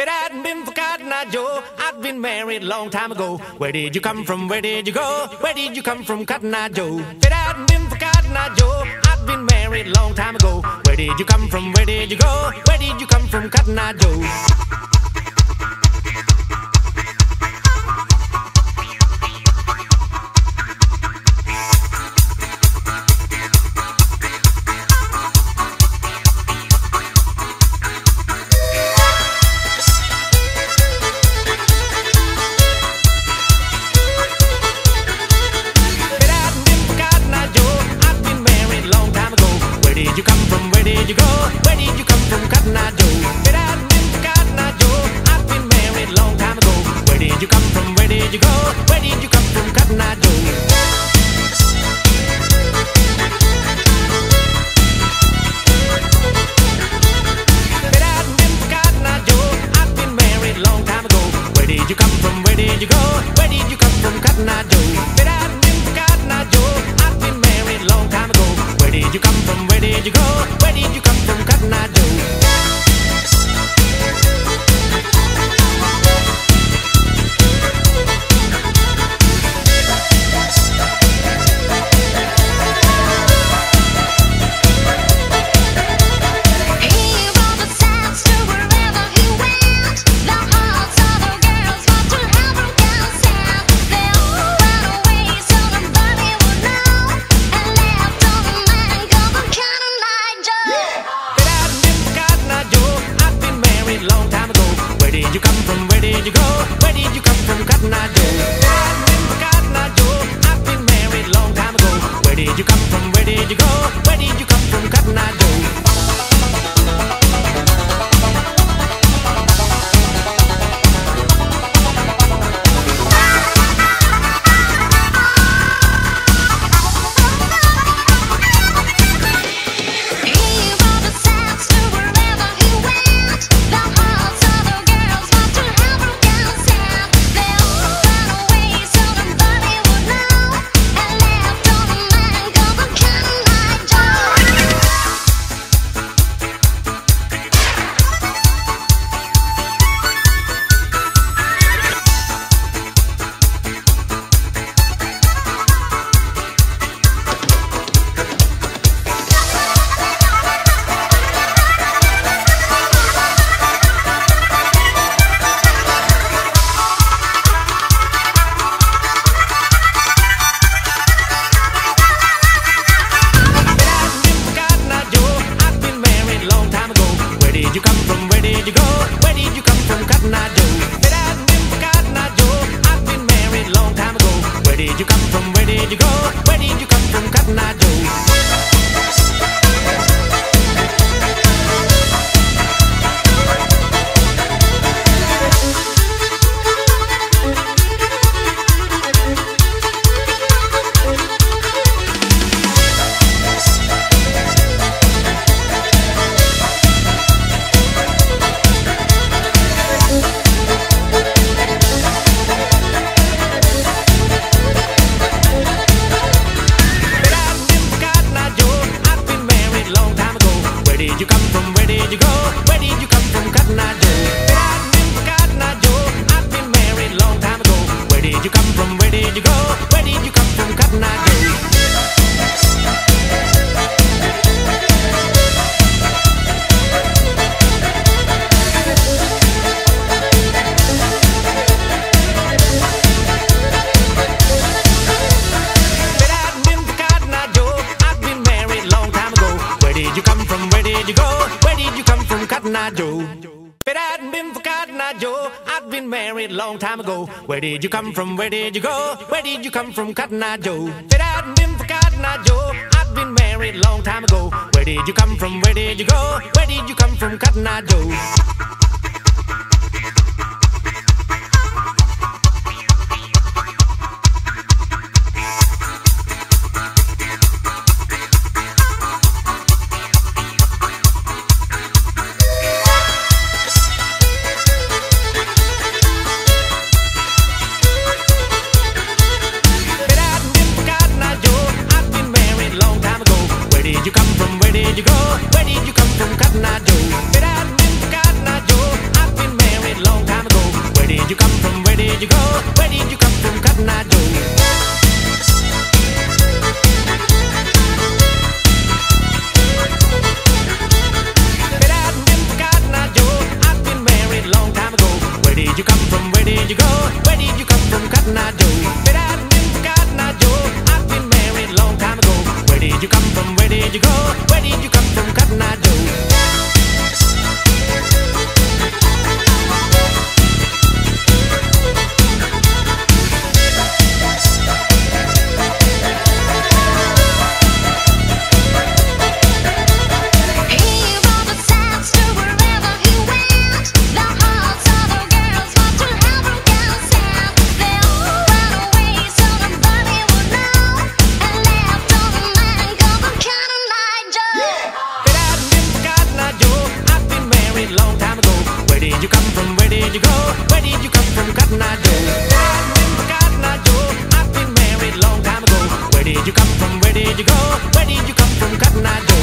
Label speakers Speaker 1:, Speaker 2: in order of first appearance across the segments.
Speaker 1: If it hadn't been for Cotton Eye Joe, I'd been married a long time ago. Where did you come from? Where did you go? Where did you come from, Cotton Eye Joe? If it hadn't been for Cotton Eye Joe, I'd been married a long time ago. Where did you come from? Where did you go? Where did you come from, Cotton Eye Joe? Where did you come from? Where did you go? Where did you come from, Cotton Eye Joe? If it hadn't been for Cotton Eye Joe, I'd been married a long time ago. Where did you come from? Where did you go? Where did you come from, Cotton Eye Joe? If it hadn't been for Cotton Eye Joe, I'd been married a long time ago. Where did you come from? Where did you go? Where did you come from, Cotton Eye Joe? If it hadn't been for Cotton Eye Joe, I'd been married a long time ago. Where did you come from? Where did you go? Where did you come from, Cotton Eye Joe? Where did you come from? Where did you go? Where did you come from, Cotton Eye Joe? If it hadn't been for Cotton Eye Joe, I'd been married a long time ago. Where did you come from? Where did you go? Where did you come from, Cotton Eye Joe? Where did you come from? Where did you go? Where did you come from, Cotton Eye Joe? If it hadn't been for Cotton Eye Joe, I'd been married a long time ago. Where did you come from? Where did you go? Where did you come from, Cotton Eye Joe? Where did you come from? Where did you go? Where did you come from, Cotton Eye Joe? If it hadn't been for Cotton Eye Joe, I'd been married a long time ago. Where did you come from? Where did you go? Where did you come from, Cotton Eye Joe? Where did you come from? Where did you go? Where did you come from, Cotton Eye Joe? If it hadn't been for Cotton Eye Joe, I'd been married a long time ago. Where did you come from? Where did you go? Where did you come from, Cotton Eye Joe? If it hadn't been for Cotton Eye Joe, I'd been married a long time ago. Where did you come from? Where did you go? Where did you come from, Cotton Eye Joe? Where did you come from? Where did you go? Where did you come from, Cotton Eye Joe? If it hadn't been for Cotton Eye Joe, you go? Where did you come from, Cotton Eye Joe? If it hadn't been for Cotton Eye Joe, I'd been married a long time ago. Where did you come from? Where did you go? Where did you come from, Cotton Eye Joe? Long time ago. Where did you come from? Where did you go? Where did you come from, Cotton Eye Joe? I've been for Cotton Eye Joe. I've been married long time ago. Where did you come from? Where did you go? Where did you come from, Cotton Eye Joe?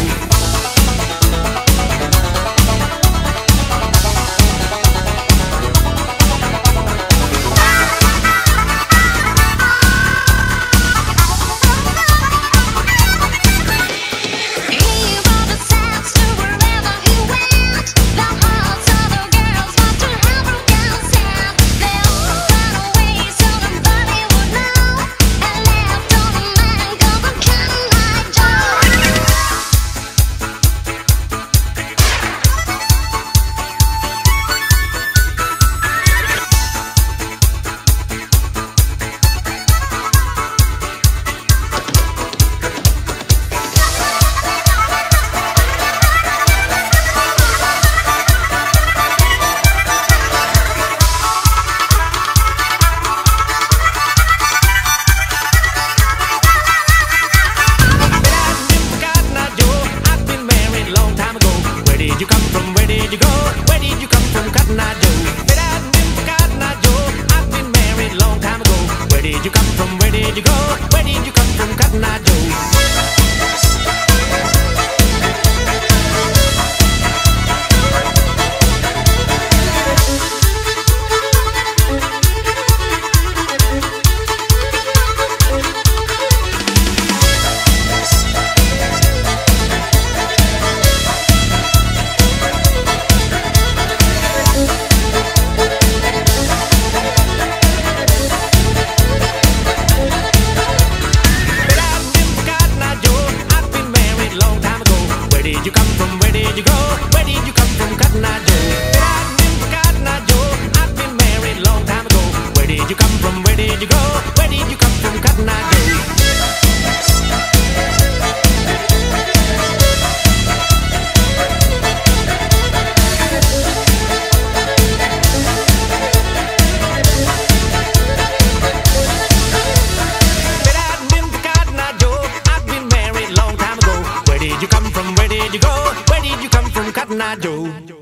Speaker 1: Where did you come from? Where did you go? Where did you come from, Cotton Eye Joe? If it hadn't been for Cotton Eye Joe, I've been married a long time ago. Where did you come from? Where did you go? Where did you come from, Cotton Eye Joe? Where did you come from? Where did you go? Where did you come from, Cotton Eye Joe? If it hadn't been for Cotton Eye Joe, I've been married a long time ago. Where did you come from? Where did you go? Where did you come from, Cotton Eye Joe? Where did you come from? Where did you go? Where did you come from, Cotton Eye Joe?